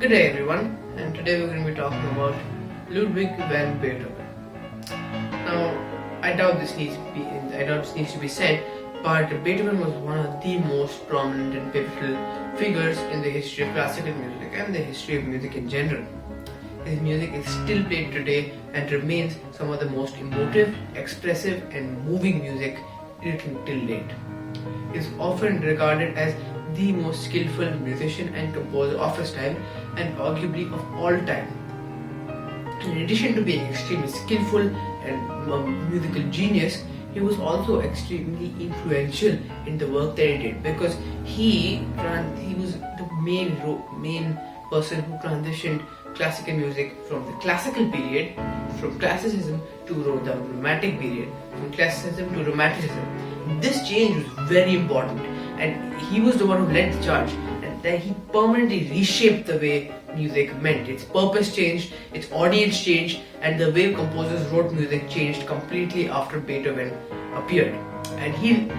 Good day everyone, and today we're going to be talking about Ludwig van Beethoven. Now, I doubt this needs to be said, but Beethoven was one of the most prominent and pivotal figures in the history of classical music and the history of music in general. His music is still played today and remains some of the most emotive, expressive and moving music written till date. He is often regarded as the most skillful musician and composer of his time and arguably of all time. In addition to being extremely skillful and a musical genius, he was also extremely influential in the work that he did, because he was the main person who transitioned classical music from the classical period, from classicism to the romantic period, from classicism to romanticism. This change was very important, and he was the one who led the charge, and then he permanently reshaped the way music meant. Its purpose changed, its audience changed, and the way composers wrote music changed completely after Beethoven appeared. And he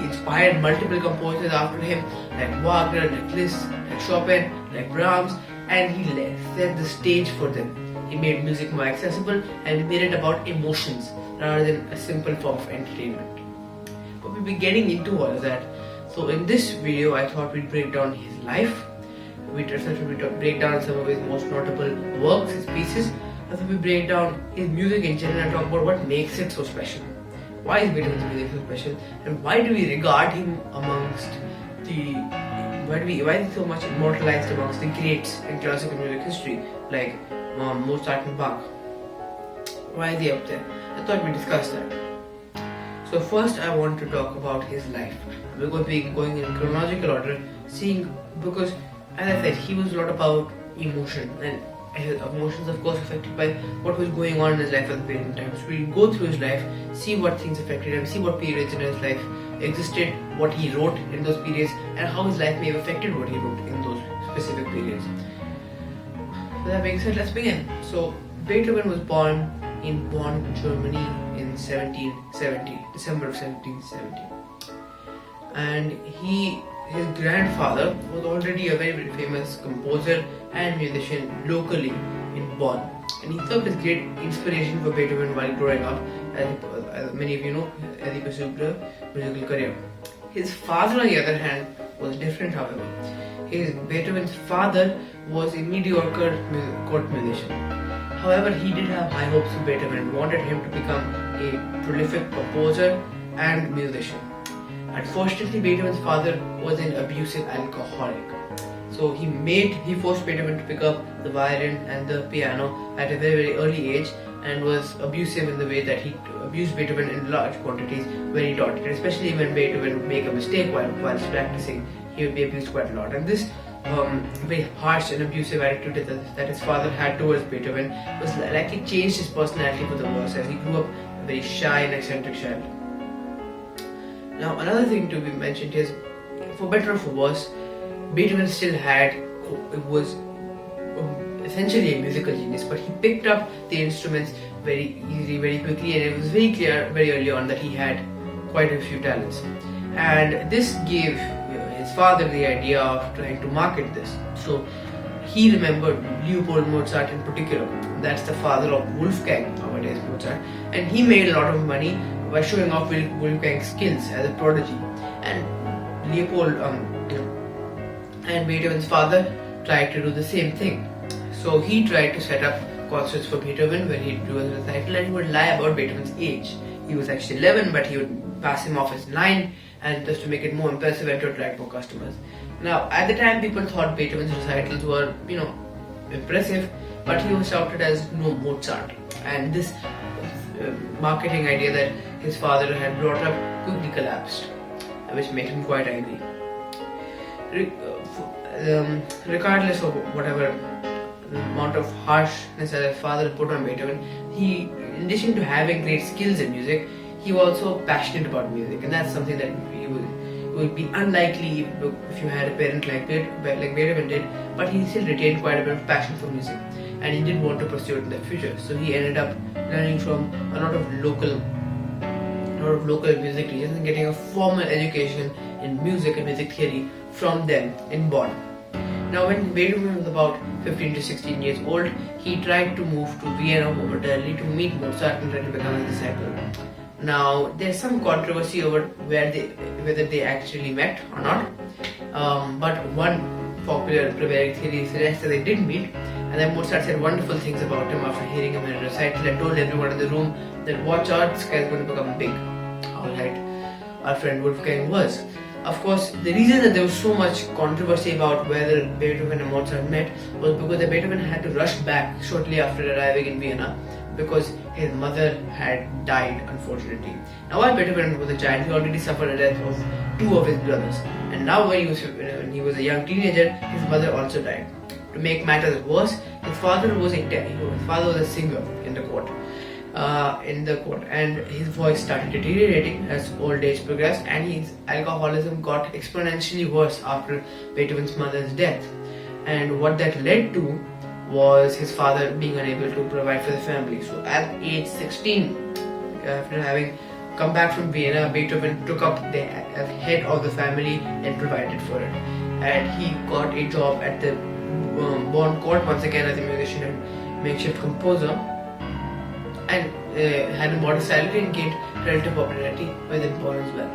inspired multiple composers after him, like Wagner, like Liszt, like Chopin, like Brahms, and he set the stage for them. He made music more accessible and made it about emotions rather than a simple form of entertainment. But we'll be getting into all of that. So in this video, I thought we'd break down his life. We'd break down some of his most notable works, his pieces. I thought we'd break down his music in general and talk about what makes it so special. Why is Beethoven's music so special, and why do we regard him amongst the why is he so much immortalized amongst the greats in classical music history, like Mozart and Bach? Why is he up there? I thought we discussed that. So first I want to talk about his life. We're going to be going in chronological order, because as I said, he was a lot about emotion, and his emotions of course affected by what was going on in his life at the period in time. So we'll go through his life, see what things affected him, see what periods in his life existed, what he wrote in those periods, and how his life may have affected what he wrote in those specific periods. So that being said, let's begin. So Beethoven was born in Bonn, Germany in December of 1770. And his grandfather was already a very, very famous composer and musician locally in Bonn. And he served as great inspiration for Beethoven while growing up, as many of you know, as he pursued a musical career. His father, on the other hand, was different, however. Beethoven's father was a mediocre court musician. However, he did have high hopes for Beethoven and wanted him to become a prolific composer and musician. Unfortunately, Beethoven's father was an abusive alcoholic. So he forced Beethoven to pick up the violin and the piano at a very, very early age, and was abusive in the way that he abused Beethoven in large quantities when he taught it. Especially when Beethoven would make a mistake while practicing, he would be abused quite a lot. And this very harsh and abusive attitude that his father had towards Beethoven was like it changed his personality for the worse, as he grew up a very shy and eccentric child. Now, another thing to be mentioned is, for better or for worse, Beethoven still was essentially a musical genius, but he picked up the instruments very easily, very quickly, and it was very clear very early on that he had quite a few talents. And this gave his father the idea of trying to market this. So he remembered Leopold Mozart in particular. That's the father of Wolfgang, nowadays Mozart, and he made a lot of money by showing off Wolfgang's skills as a prodigy. And Leopold and Beethoven's father tried to do the same thing. So he tried to set up concerts for Beethoven where he'd do a recital, and he would lie about Beethoven's age. He was actually 11, but he would pass him off as 9, and just to make it more impressive and to attract more customers. Now, at the time, people thought Beethoven's recitals were, impressive, but he was touted as no Mozart. And this marketing idea that his father had brought up quickly collapsed, which made him quite angry. Regardless of whatever amount of harshness that his father put on Beethoven, he, in addition to having great skills in music, he was also passionate about music, and that's something that would be unlikely if you had a parent like Beethoven did. But he still retained quite a bit of passion for music, and he did want to pursue it in the future. So he ended up learning from a lot of local music teachers and getting a formal education in music and music theory from them in Bonn. Now, when Beethoven was about 15 to 16 years old, he tried to move to Vienna momentarily to meet Mozart and try to become his disciple. Now, there's some controversy over whether they actually met or not, but one popular prevailing theory suggests that they did meet, and then Mozart said wonderful things about him after hearing him in a recital and told everyone in the room that watch out, this guy is going to become big. Alright, our friend Wolfgang was. Of course, the reason that there was so much controversy about whether Beethoven and Mozart met was because Beethoven had to rush back shortly after arriving in Vienna because his mother had died, unfortunately. Now, while Beethoven was a child, he already suffered the death of two of his brothers, and now when he was a young teenager, his mother also died. To make matters worse, his father was a singer in the court. And his voice started deteriorating as old age progressed, and his alcoholism got exponentially worse after Beethoven's mother's death. And what that led to was his father being unable to provide for the family. So at age 16, after having come back from Vienna, Beethoven took up the head of the family and provided for it. And he got a job at the Bonn court once again as a musician and makeshift composer, and had a modest salary and gained relative popularity within Bonn as well.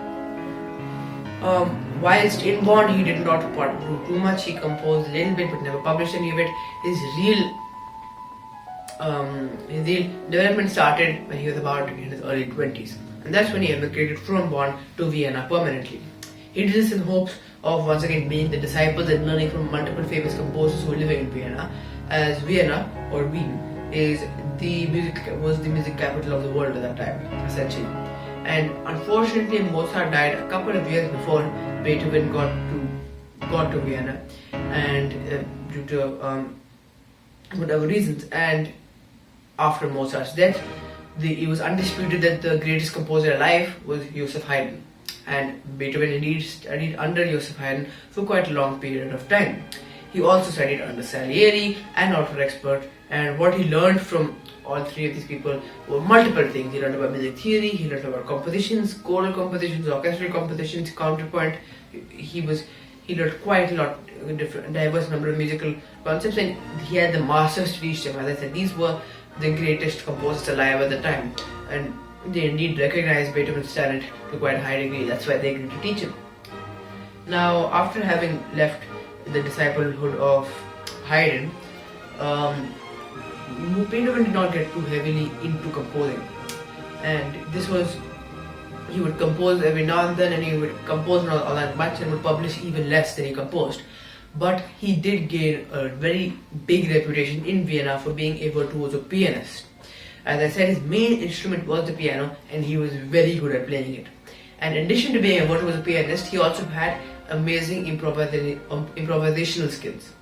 Whilst in Bonn, he did not do too much. He composed a little bit but never published any of it. His real development started when he was about in his early 20s, and that's when he emigrated from Bonn to Vienna permanently. He did this in hopes of once again being the disciples and learning from multiple famous composers who were living in Vienna, as Vienna or Wien was the music capital of the world at that time, essentially. And unfortunately, Mozart died a couple of years before Beethoven got to Vienna, and due to whatever reasons. And after Mozart's death, it was undisputed that the greatest composer alive was Joseph Haydn, and Beethoven indeed studied under Joseph Haydn for quite a long period of time. He also studied under Salieri and other experts, and what he learned from all three of these people were multiple things. He learned about music theory, he learned about compositions, choral compositions, orchestral compositions, counterpoint. He learned quite a lot, diverse number of musical concepts, and he had the masters to teach them. As I said, these were the greatest composers alive at the time, and they indeed recognized Beethoven's talent to quite a high degree. That's why they agreed to teach him. Now, after having left the disciplehood of Haydn, Beethoven did not get too heavily into composing, and he would compose every now and then, and he would compose not all that much and would publish even less than he composed. But he did gain a very big reputation in Vienna for being a virtuoso pianist. As I said, his main instrument was the piano, and he was very good at playing it. And in addition to being a virtuoso pianist, he also had amazing improvisational skills.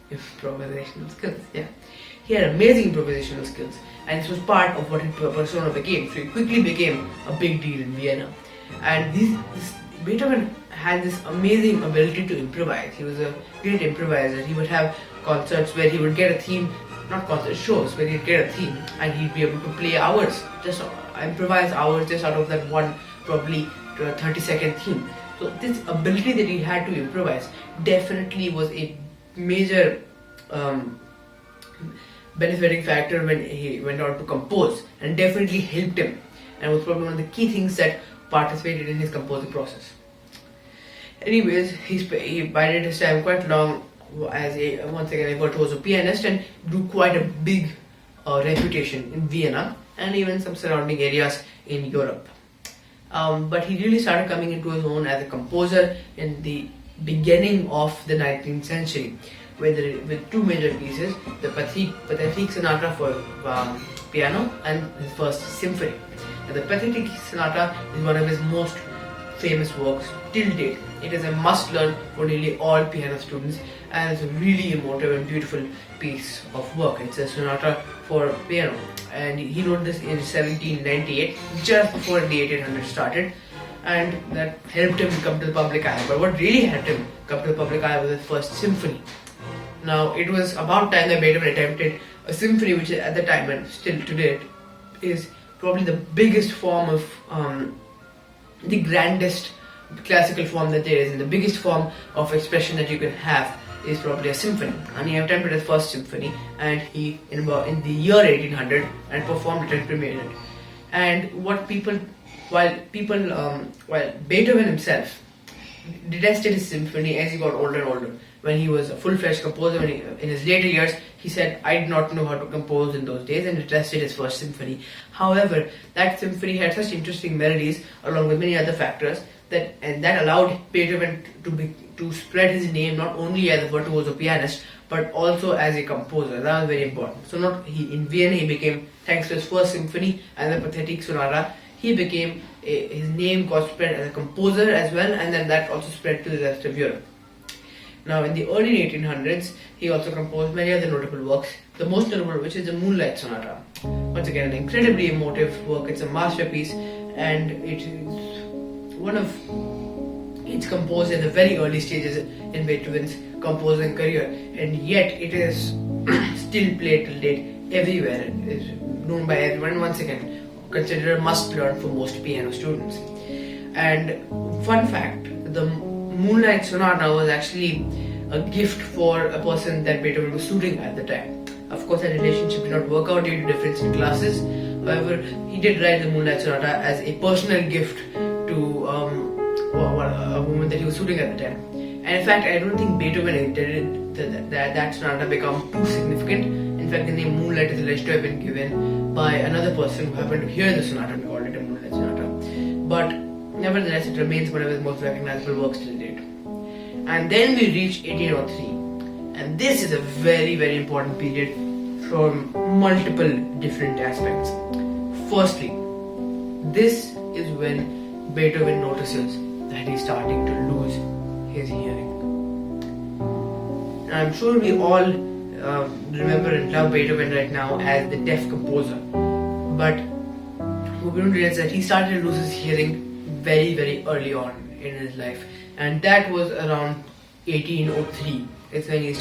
He had amazing improvisational skills, and this was part of what his persona became. So he quickly became a big deal in Vienna. And Beethoven had this amazing ability to improvise. He was a great improviser. He would have concerts where he would get a theme, not concert shows, where he'd get a theme and he'd be able to play hours, just improvise hours just out of that one probably 30-second theme. So this ability that he had to improvise definitely was a major benefiting factor when he went on to compose, and definitely helped him, and was probably one of the key things that participated in his composing process. Anyways, he bided his time quite long as a virtuoso pianist, and grew quite a big reputation in Vienna and even some surrounding areas in Europe. But he really started coming into his own as a composer in the beginning of the 19th century, with two major pieces, the Pathetic Sonata for piano and his first symphony. And the Pathetic Sonata is one of his most famous works till date. It is a must-learn for nearly all piano students, and it's a really emotive and beautiful piece of work. It's a sonata for piano, and he wrote this in 1798, just before the 1800s started, and that helped him come to the public eye. But what really helped him come to the public eye was his first symphony. Now, it was about time that Beethoven attempted a symphony, which at the time and still today is probably the biggest form of the grandest classical form that there is, and the biggest form of expression that you can have is probably a symphony, and he attempted his first symphony, and he in the year 1800 and performed it and premiered it. And while Beethoven himself detested his symphony as he got older and older. When he was a full-fledged composer, in his later years, he said, "I did not know how to compose in those days," and detested his first symphony. However, that symphony had such interesting melodies, along with many other factors, that allowed Beethoven to spread his name not only as a virtuoso pianist, but also as a composer. That was very important. So, in Vienna, he became, thanks to his first symphony and the Pathetic Sonata, his name got spread as a composer as well, and then that also spread to the rest of Europe. Now, in the early 1800s, he also composed many other notable works, the most notable which is the Moonlight Sonata. Once again, an incredibly emotive work. It's a masterpiece, and it's composed in the very early stages in Beethoven's composing career, and yet it is still played till date everywhere. It is known by everyone. Once again, considered a must-learn for most piano students. And fun fact, the Moonlight Sonata was actually a gift for a person that Beethoven was tutoring at the time. Of course, that relationship did not work out due to difference in classes. However, he did write the Moonlight Sonata as a personal gift to a woman that he was tutoring at the time. And in fact, I don't think Beethoven intended that sonata become too significant. In fact, the name Moonlight is alleged to have been given by another person who happened to hear the sonata and called it a Moonlight Sonata. But nevertheless, it remains one of his most recognizable works till date. And then we reach 1803, and this is a very, very important period from multiple different aspects. Firstly, this is when Beethoven notices that he's starting to lose his hearing. I'm sure we all remember and love Beethoven right now as the deaf composer, but we don't realize that he started to lose his hearing very, very early on in his life, and that was around 1803. It's when he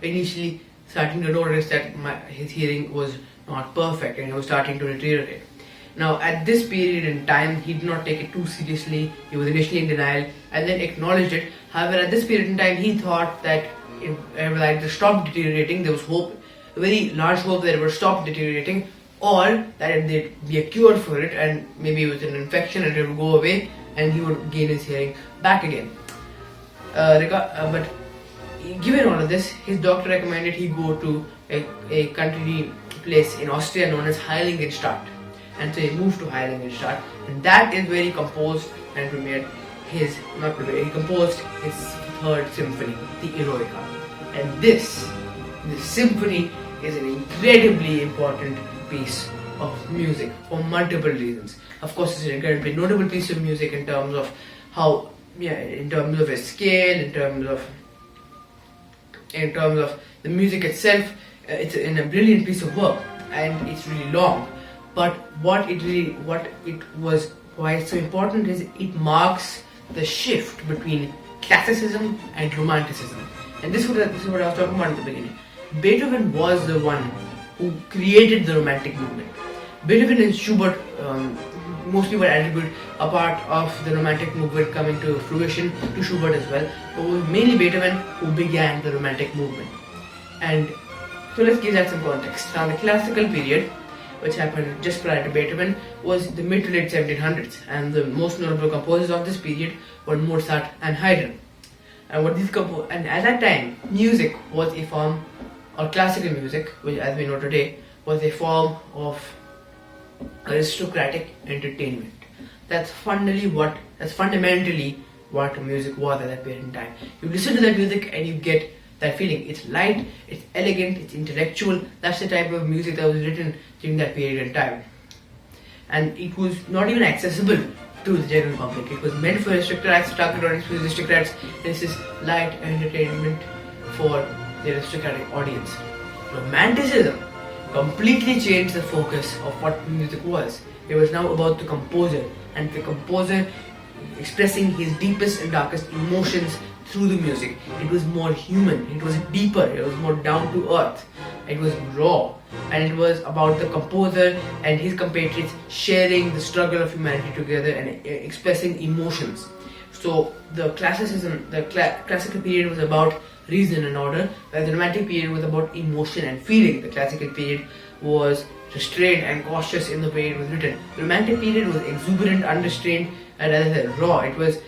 initially starting to notice that his hearing was not perfect and he was starting to deteriorate. Now, at this period in time, he did not take it too seriously. He was initially in denial and then acknowledged it. However, at this period in time, he thought that it would either stop deteriorating. There was hope, a very large hope that it would stop deteriorating, or that there'd be a cure for it, and maybe it was an infection and it would go away and he would gain his hearing back again. But given all of this, his doctor recommended he go to a country place in Austria known as Heiligenstadt. And so he moved to Heiligenstadt, and that is where he composed and premiered he composed his third symphony, the Eroica. And this symphony is an incredibly important piece of music for multiple reasons. Of course, it's an incredibly notable piece of music in terms of in terms of its scale, in terms of the music itself. It's a brilliant piece of work, and it's really long. But why it's so important is it marks the shift between classicism and romanticism. And this is what I was talking about in the beginning. Beethoven was the one who created the romantic movement. Beethoven and Schubert mostly were attributed a part of the romantic movement coming to fruition to Schubert as well. But it was mainly Beethoven who began the romantic movement. And so let's give that some context. Now, the classical period, which happened just prior to Beethoven, was the mid to late 1700s, and the most notable composers of this period were Mozart and Haydn. And at that time, music was a form, or classical music, which as we know today, was a form of aristocratic entertainment. That's fundamentally what music was at that period in time. You listen to that music and you get that feeling. It's light, it's elegant, it's intellectual. That's the type of music that was written during that period in time. And it was not even accessible to the general public. It was meant for aristocrats, targeted audience for aristocrats. This is light entertainment for the aristocratic audience. Romanticism completely changed the focus of what music was. It was now about the composer, and the composer expressing his deepest and darkest emotions through the music. It was more human, it was deeper, it was more down to earth, it was raw, and it was about the composer and his compatriots sharing the struggle of humanity together and expressing emotions. So the classical period was about reason and order, where the Romantic period was about emotion and feeling. The Classical period was restrained and cautious in the way it was written. The Romantic period was exuberant, unrestrained, and rather than raw. It was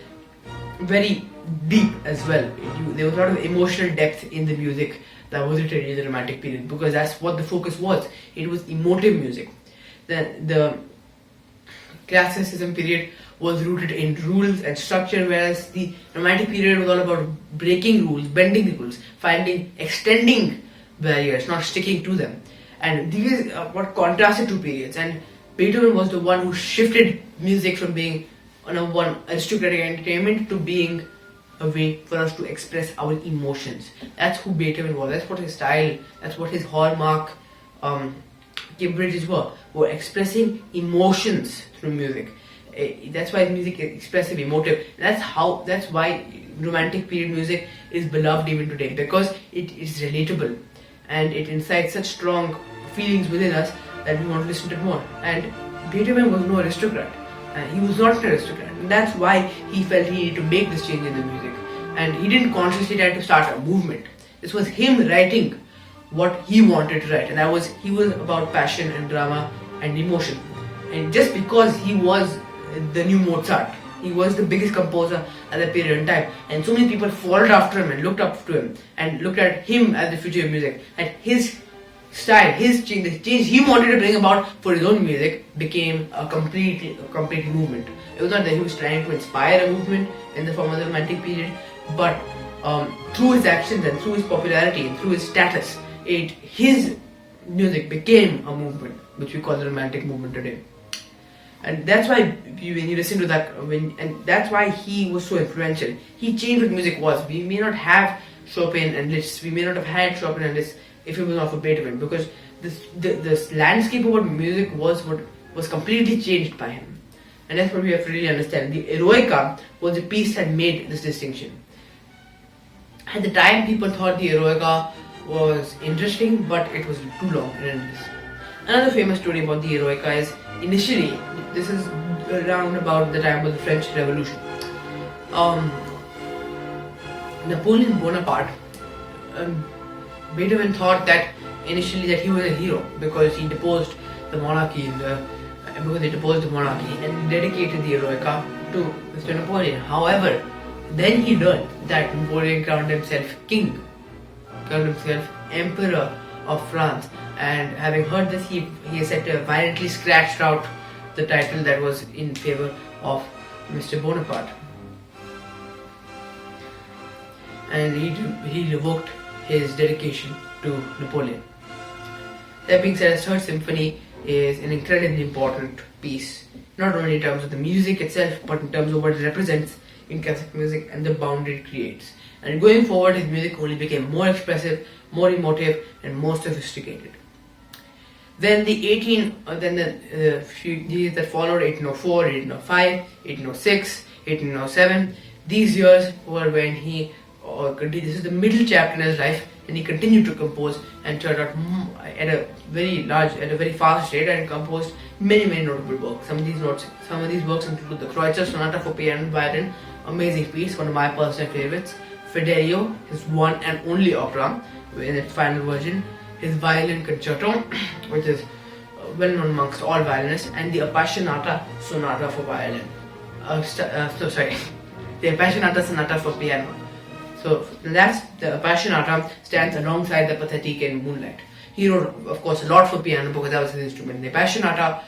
very deep as well. There was a lot of emotional depth in the music that was written in the Romantic period, because that's what the focus was. It was emotive music. The Classicism period was rooted in rules and structure, whereas the Romantic period was all about breaking rules, bending the rules, extending barriers, not sticking to them. And these are what contrasted two periods. And Beethoven was the one who shifted music from being one aristocratic entertainment to being a way for us to express our emotions. That's who Beethoven was. That's what his style, that's what his hallmark capabilities were expressing emotions through music. That's why music is expressive, emotive. That's why Romantic period music is beloved even today, because it is relatable and it incites such strong feelings within us that we want to listen to it more. And Beethoven was no aristocrat. He was not an aristocrat. And that's why he felt he needed to make this change in the music. And he didn't consciously try to start a movement. This was him writing what he wanted to write, and he was about passion and drama and emotion. And just because he was the new Mozart, he was the biggest composer at that period in time, and so many people followed after him and looked up to him and looked at him as the future of music. And his style, the change he wanted to bring about for his own music became a complete movement. It was not that he was trying to inspire a movement in the form of the Romantic period, but through his actions and through his popularity and through his status, his music became a movement, which we call the Romantic movement today. And that's why when you listen to that, and that's why he was so influential. He changed what music was. We may not have Chopin and Liszt. We may not have had Chopin and Liszt if it was not for Beethoven, because this landscape of what music was completely changed by him. And that's what we have to really understand. The Eroica was a piece that made this distinction. At the time, people thought the Eroica was interesting, but it was too long and endless. Another famous story about the Eroica is, initially, this is around about the time of the French Revolution. Napoleon Bonaparte, Beethoven thought that initially that he was a hero because he deposed the monarchy and dedicated the Eroica to Mr. Napoleon. However, then he learned that Napoleon crowned himself king, crowned himself emperor of France, and having heard this, he is said to have violently scratched out the title that was in favor of Mr. Bonaparte, and he revoked his dedication to Napoleon. That being said, his Third Symphony is an incredibly important piece, not only in terms of the music itself, but in terms of what it represents in classical music and the bound it creates. And going forward, his music only became more expressive, more emotive, and more sophisticated. Then the few years that followed, 1804, 1805, 1806, 1807, these years were when this is the middle chapter in his life, and he continued to compose and turned out at a very fast rate, and composed many notable works. Some of these works include the Kreutzer Sonata for piano and violin, amazing piece, one of my personal favorites. Fidelio, his one and only opera in its final version. His violin concerto, which is well known amongst all violinists, and the Appassionata Sonata for violin. The Appassionata Sonata for piano. So that's the Appassionata stands alongside the Pathetique in Moonlight. He wrote, of course, a lot for piano because that was his instrument. The Appassionata,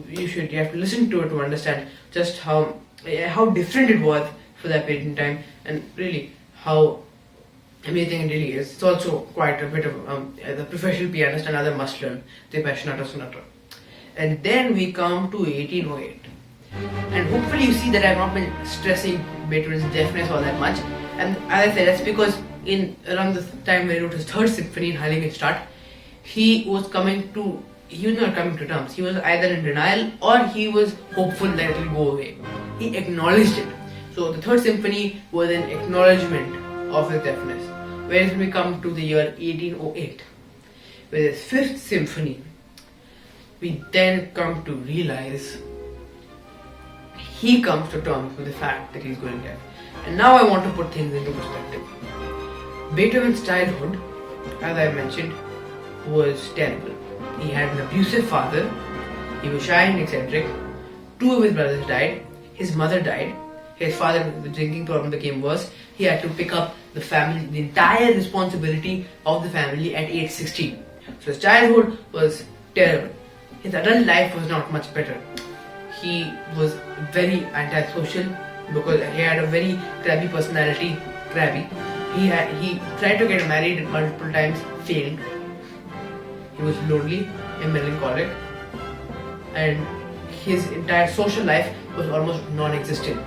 you have to listen to it to understand just how different it was for that period in time, and really how amazing it really is. It's also quite a bit of as a professional pianist, another must learn the Appassionata Sonata. And then we come to 1808, and hopefully you see that I have not been stressing Beethoven's deafness all that much. And as I said, that's because around the time when he wrote his Third Symphony in Heiligenstadt, he was not coming to terms. He was either in denial or he was hopeful that it will go away. He acknowledged it. So the Third Symphony was an acknowledgement of his deafness. Whereas when we come to the year 1808, with his Fifth Symphony, we then come to realize he comes to terms with the fact that he's going deaf. And now I want to put things into perspective. Beethoven's childhood, as I mentioned, was terrible. He had an abusive father, he was shy and eccentric, two of his brothers died, his mother died, his father, the drinking problem became worse, he had to pick up the family, the entire responsibility of the family at age 16. So his childhood was terrible. His adult life was not much better. He was very antisocial because he had a very crabby personality. He tried to get married multiple times, failed. He was lonely and melancholic, and his entire social life was almost non-existent.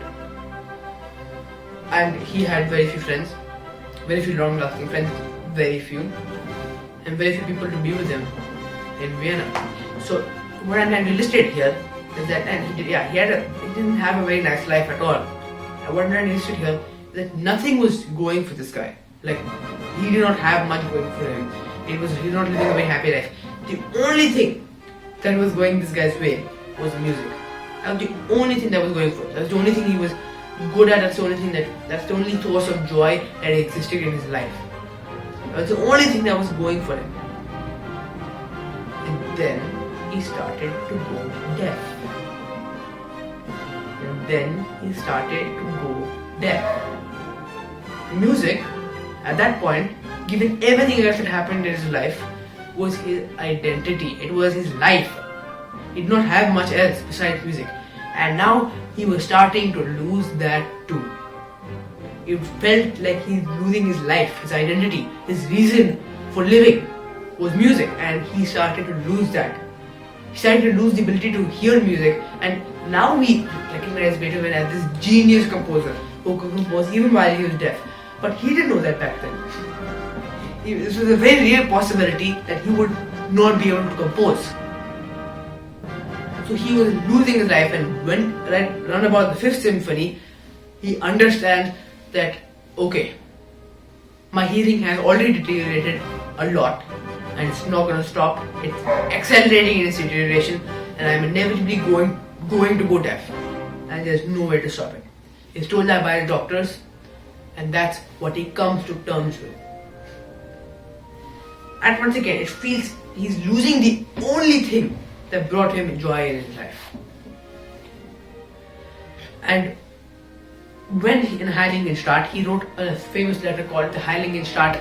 And he had very few friends, very few long-lasting friends, very few, and very few people to be with him in Vienna. So what I'm trying to illustrate here is that, and he didn't have a very nice life at all. And what I'm trying to illustrate here is that nothing was going for this guy. Like, he did not have much going for him. He was not living a very happy life. The only thing that was going this guy's way was music. That was the only thing that was going for him. That's the only thing he was good at. That's the only source of joy that existed in his life. That's the only thing that was going for him. And then he started to go deaf. Music, at that point, given everything else that happened in his life, was his identity. It was his life. He did not have much else besides music. And now he was starting to lose that too. It felt like he's losing his life, his identity, his reason for living was music, and he started to lose that. He started to lose the ability to hear music, and now we recognize Beethoven as this genius composer who could compose even while he was deaf. But he didn't know that back then. This was a very real possibility that he would not be able to compose. So he was losing his life, and when around about the 5th symphony, he understands that, okay, my hearing has already deteriorated a lot and it's not going to stop. It's accelerating in its deterioration, and I'm inevitably going to go deaf, and there's no way to stop it. He's told that by the doctors, and that's what he comes to terms with. And once again, it feels he's losing the only thing that brought him joy in his life. And when in Heiligenstadt, he wrote a famous letter called the Heiligenstadt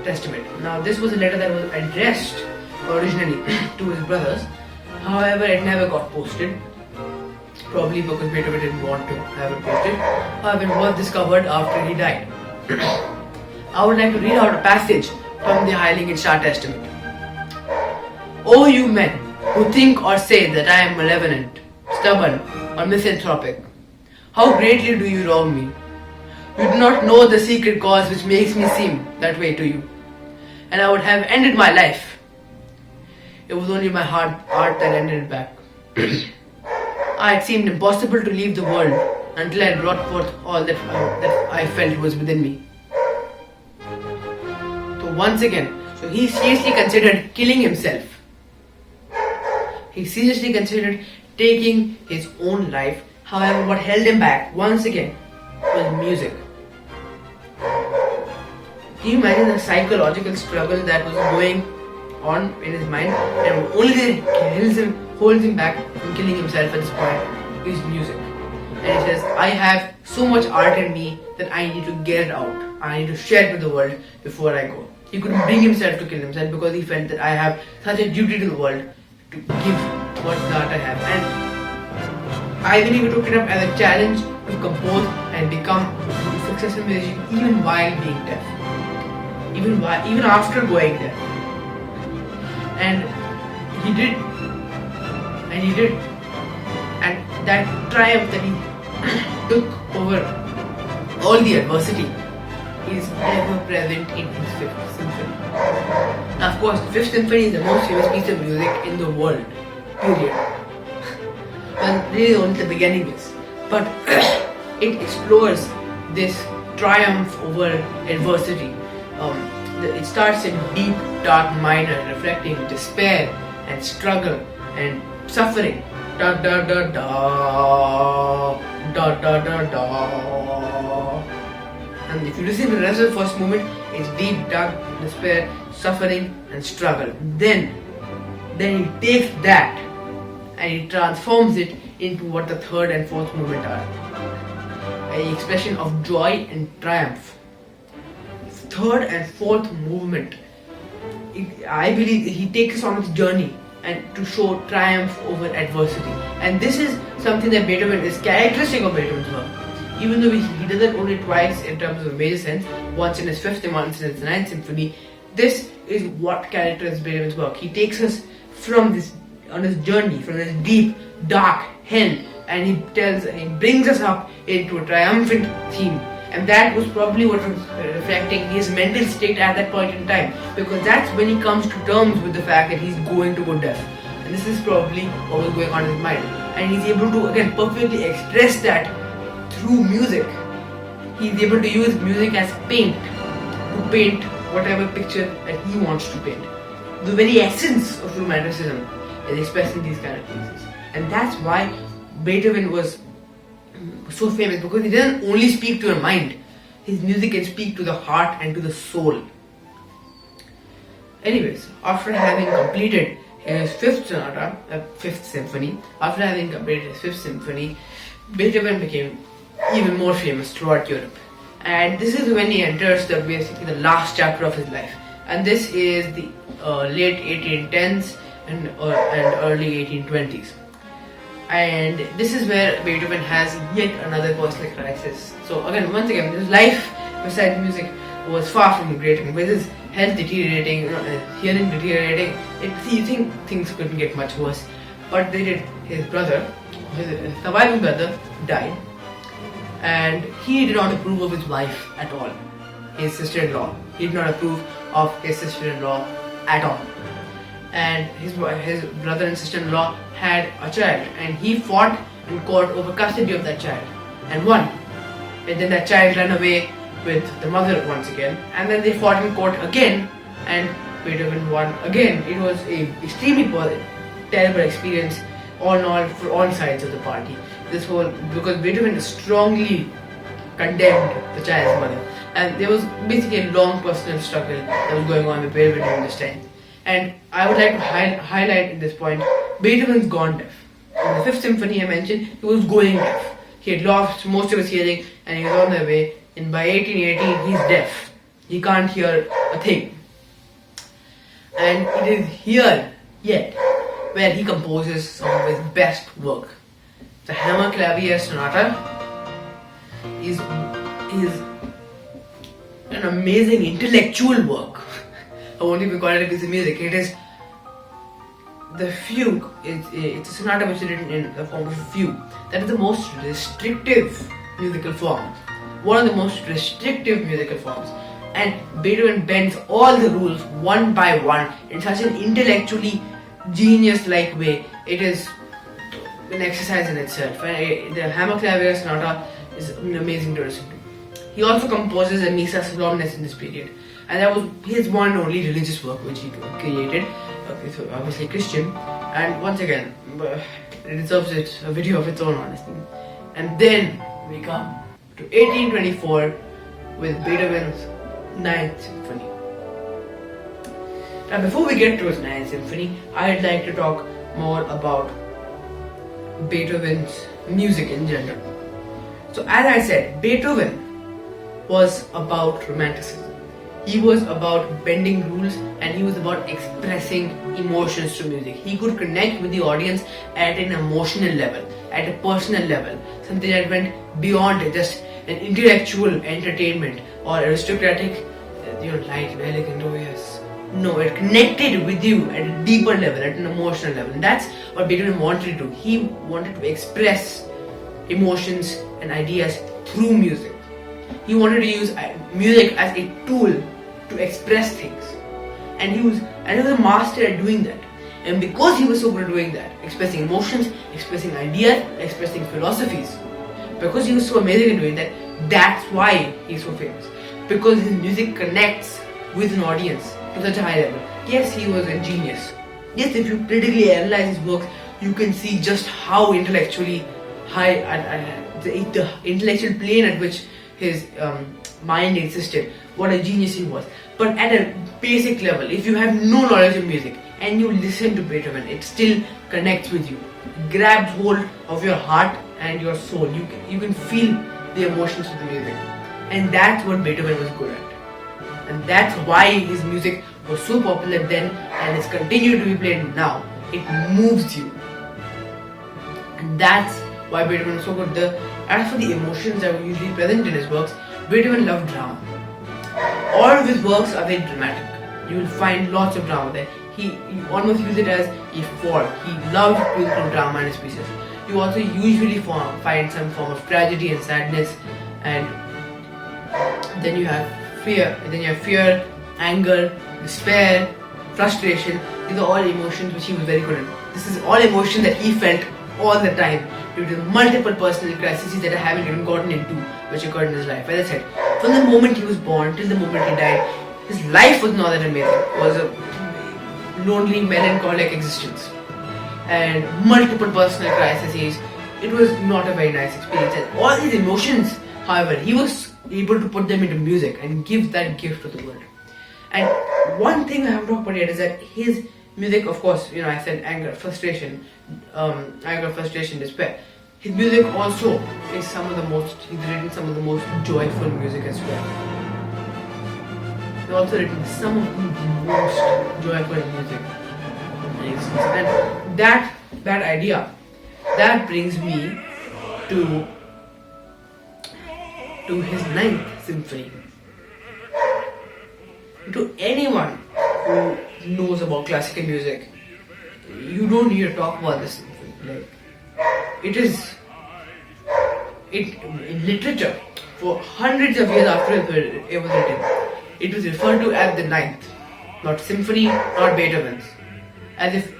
Testament. Now, this was a letter that was addressed originally to his brothers. However, it never got posted, probably because Beethoven didn't want to have it posted. However, it was discovered after he died. I would like to read out a passage from the Heiligenstadt Testament. O you men who think or say that I am malevolent, stubborn, or misanthropic, how greatly do you wrong me. You do not know the secret cause which makes me seem that way to you, and I would have ended my life. It was only my art that ended it back. It seemed impossible to leave the world until I had brought forth all that I felt was within me. So once again, he seriously considered killing himself. He seriously considered taking his own life. However, what held him back, once again, was music. Can you imagine the psychological struggle that was going on in his mind, and only thing holds him back from killing himself at this point is music. And he says, I have so much art in me that I need to get it out. I need to share it with the world before I go. He couldn't bring himself to kill himself because he felt that I have such a duty to the world to give what the art I have. And I believe he took it up as a challenge to compose and become a successful musician even while being deaf. Even after going deaf. And he did. And that triumph that he took over all the adversity is ever present in his 5th symphony. Now, of course, the 5th symphony is the most famous piece of music in the world. Period. Well, really only the beginning is. But it explores this triumph over adversity. It starts in deep, dark minor, reflecting despair and struggle and suffering. Da da da da da da da da. And if you listen to the rest of the first movement, his deep, dark despair, suffering and struggle. Then he takes that and he transforms it into what the third and fourth movement are. An expression of joy and triumph. Third and fourth movement, I believe he takes us on his journey and to show triumph over adversity. And this is something that Beethoven is characteristic of Beethoven's work. Even though he does it only twice in terms of major sense, once in his fifth and once in his ninth symphony, this is what characterizes Beethoven's work. He takes us on his journey, from this deep, dark hell, and he brings us up into a triumphant theme. And that was probably what was reflecting his mental state at that point in time, because that's when he comes to terms with the fact that he's going to go deaf. And this is probably what was going on in his mind. And he's able to again perfectly express that through music. He's able to use music as paint to paint whatever picture that he wants to paint. The very essence of Romanticism is expressed in these kind of pieces. And that's why Beethoven was so famous, because he doesn't only speak to your mind. His music can speak to the heart and to the soul. Anyways, after having completed his fifth symphony, Beethoven became even more famous throughout Europe. And this is when he enters basically the last chapter of his life. And this is the late 1810s and early 1820s. And this is where Beethoven has yet another personal crisis. So once again, his life besides music was far from great. With his health deteriorating, hearing deteriorating, you think things couldn't get much worse. But they did. His surviving brother, died. And he did not approve of his wife at all. His sister-in-law. He did not approve of his sister-in-law at all. And his brother and sister-in-law had a child, and he fought in court over custody of that child and won. And then that child ran away with the mother once again, and then they fought in court again, and Beethoven won again. It was a extremely terrible experience on all sides of the party. Because Beethoven strongly condemned the child's mother, and there was basically a long personal struggle that was going on with Beethoven during this time. And I would like to highlight at this point, Beethoven's gone deaf. In the fifth symphony I mentioned, he was going deaf. He had lost most of his hearing and he was on the way. And by 1818, he's deaf. He can't hear a thing. And it is here yet where he composes some of his best work. The Hammer Clavier Sonata is an amazing intellectual work. I won't even call it a piece of music. It is the fugue. It's a sonata which is written in the form of a fugue. That is the most restrictive musical form. One of the most restrictive musical forms. And Beethoven bends all the rules one by one in such an intellectually genius-like way. It is an exercise in itself. And the Hammer Clavier Sonata is amazing to listen to. He also composes a Missa Solemnis in this period. And that was his one and only religious work which he created. So obviously Christian. And once again, it deserves a video of its own, honestly. And then we come to 1824 with Beethoven's Ninth Symphony. Now before we get to his Ninth Symphony, I'd like to talk more about Beethoven's music in general. So as I said, Beethoven was about Romanticism. He was about bending rules and he was about expressing emotions through music. He could connect with the audience at an emotional level, at a personal level, something that went beyond just an intellectual entertainment or aristocratic, light, elegant, oh yes. No, it connected with you at a deeper level, at an emotional level. And that's what Beethoven wanted to do. He wanted to express emotions and ideas through music. He wanted to use music as a tool to express things. And he was a master at doing that. And because he was so good at doing that, expressing emotions, expressing ideas, expressing philosophies, because he was so amazing at doing that, that's why he's so famous. Because his music connects with an audience to such a high level. Yes, he was a genius. Yes, if you critically analyze his works, you can see just how intellectually high, the intellectual plane at which his mind existed what a genius he was. But at a basic level, if you have no knowledge of music and you listen to Beethoven, it still connects with you, grabs hold of your heart and your soul. You can feel the emotions of the music, and that's what Beethoven was good at, and that's why his music was so popular then and it's continued to be played now. It moves you, and that's why Beethoven was so good. As for the emotions that were usually present in his works, Beethoven loved drama. All of his works are very dramatic. You will find lots of drama there. He almost used it as a form. He loved to include drama in his pieces. You also usually find some form of tragedy and sadness, and then you have fear, anger, despair, frustration. These are all emotions which he was very good at. This is all emotion that he felt all the time due to the multiple personal crises that I haven't even gotten into, which occurred in his life. As I said, from the moment he was born till the moment he died, his life was not that amazing. It was a lonely, melancholic existence and multiple personal crises. It was not a very nice experience, and all these emotions, however, he was able to put them into music and give that gift to the world. And one thing I haven't talked about yet is that his music, of course, I said anger, frustration, despair. His music also is he's written some of the most joyful music as well. He's also written some of the most joyful music. And that idea, that brings me to his 9th symphony. To anyone who knows about classical music, you don't need to talk about this symphony. In literature, for hundreds of years after it was written, it was referred to as the 9th, not symphony, not Beethoven's, as if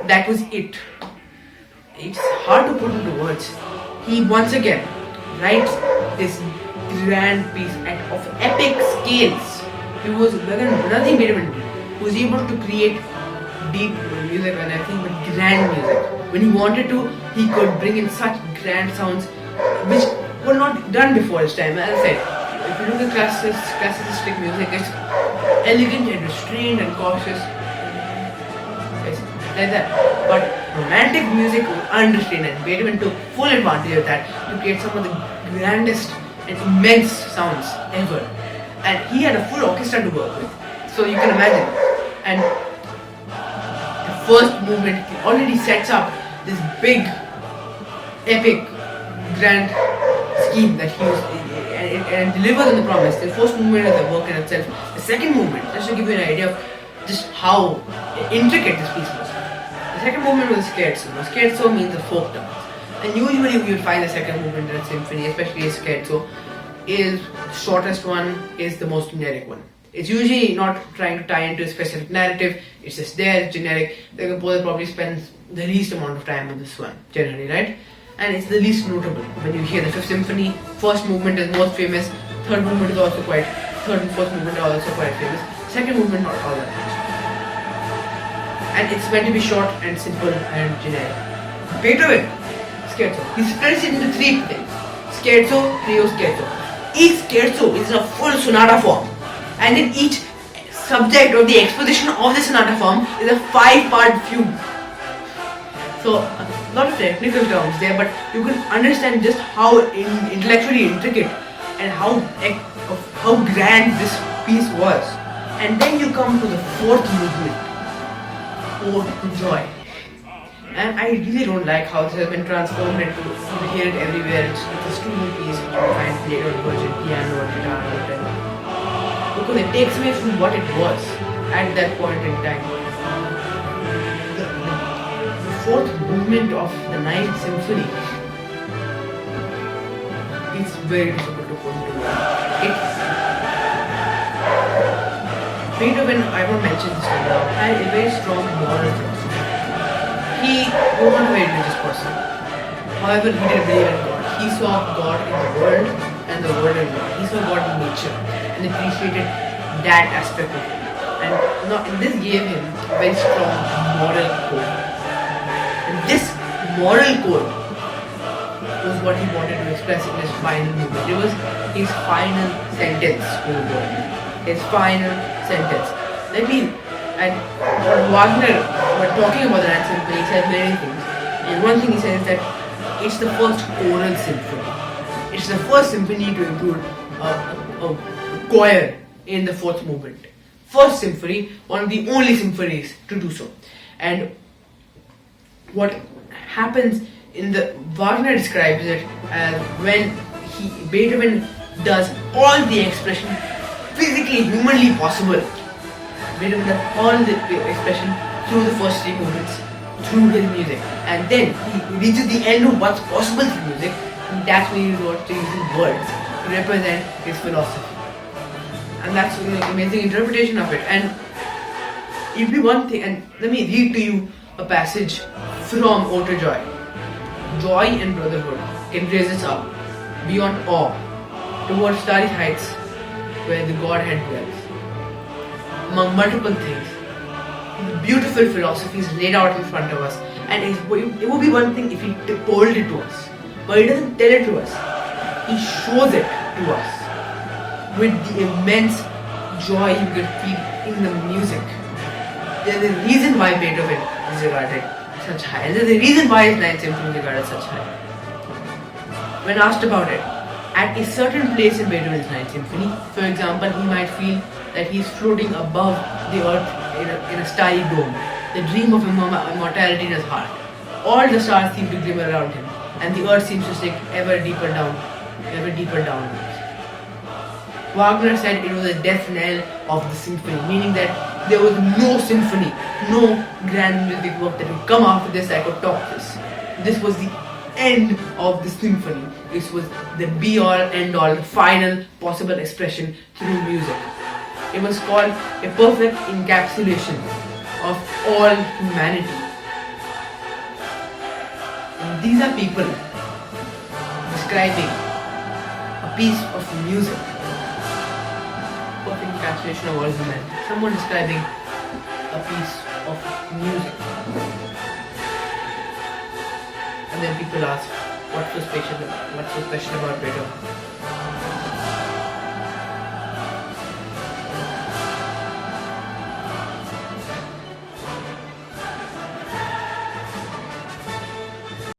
that was it. It's hard to put into words. He once again writes this grand piece of epic scales. He was nothing Beethoven did. He was able to create deep music and everything, but grand music. When he wanted to, he could bring in such grand sounds which were not done before his time. As I said, if you look at classicistic music, it's elegant and restrained and cautious. It's like that. But romantic music was unrestrained, and Beethoven took full advantage of that to create some of the grandest and immense sounds ever. And he had a full orchestra to work with, so you can imagine. And the first movement already sets up this big, epic, grand scheme that he was and delivers on the promise. The first movement is the work in itself. The second movement, just to give you an idea of just how intricate this piece was. The second movement was a scherzo. Now, scherzo means a folk dance, and usually you would find the second movement in a symphony, especially a scherzo, is the shortest one, is the most generic one. It's usually not trying to tie into a specific narrative, it's just there, it's generic. The composer probably spends the least amount of time on this one, generally, right? And it's the least notable. When you hear the 5th symphony, first movement is most famous, third movement is also third and fourth movement are also quite famous, second movement not all that much. And it's meant to be short and simple and generic. Beethoven, scherzo, he splits it into 3 things: scherzo, trio, scherzo. Each scherzo is in a full sonata form, and then each subject or the exposition of the sonata form is a 5-part fugue. So a lot of technical terms there, but you can understand just how intellectually intricate and how grand this piece was. And then you come to the 4th movement, Ode to Joy. And I really don't like how this has been transformed into, you hear it everywhere. It's a student piece which you find played on virgin piano or guitar or whatever. Because it takes away from what it was at that point in time. The 4th movement of the 9th symphony is very difficult to put into words. Beethoven, I won't mention this now, had a very strong moral philosophy. He was not a very religious person. However, he didn't believe in God. He saw God in the world and the world in God. He saw God in nature and appreciated that aspect of it. And this gave him a very strong moral code. And this moral code was what he wanted to express in his final movement. It was his final sentence. His final sentence. And Wagner, when talking about the Ninth Symphony, he said many things. And one thing he said is that it's the first choral symphony. It's the first symphony to include a choir in the fourth movement. First symphony, one of the only symphonies to do so. And what happens Wagner describes it as when Beethoven does all the expression physically, humanly possible. Beethoven does all the expression through the first three movements, through his music. And then he reaches the end of what's possible through music, and that's when he resorts to using words to represent his philosophy. And that's an amazing interpretation of it. And it'd be one thing, and let me read to you a passage from Ode to Joy. Joy and brotherhood can raise us up beyond awe towards starry heights where the Godhead dwells. Among multiple things, beautiful philosophies laid out in front of us, and it would be one thing if he told it to us, but he doesn't tell it to us. He shows it to us with the immense joy you can feel in the music. There's a reason why Beethoven is regarded such high. There's a reason why his Ninth Symphony is regarded such high. When asked about it, at a certain place in Beethoven's Ninth Symphony, for example, he might feel that he is floating above the earth in a starry dome, the dream of immortality in his heart. All the stars seem to glimmer around him, and the earth seems to sink ever deeper downwards. Wagner said it was a death knell of the symphony, meaning that there was no symphony, no grand music work that would come after this that could top this. This was the end of the symphony. This was the be-all, end-all, the final possible expression through music. It was called a perfect encapsulation of all humanity. And these are people describing a piece of music. Perfect encapsulation of all humanity. Someone describing a piece of music. And then people ask, what's so special about Beethoven?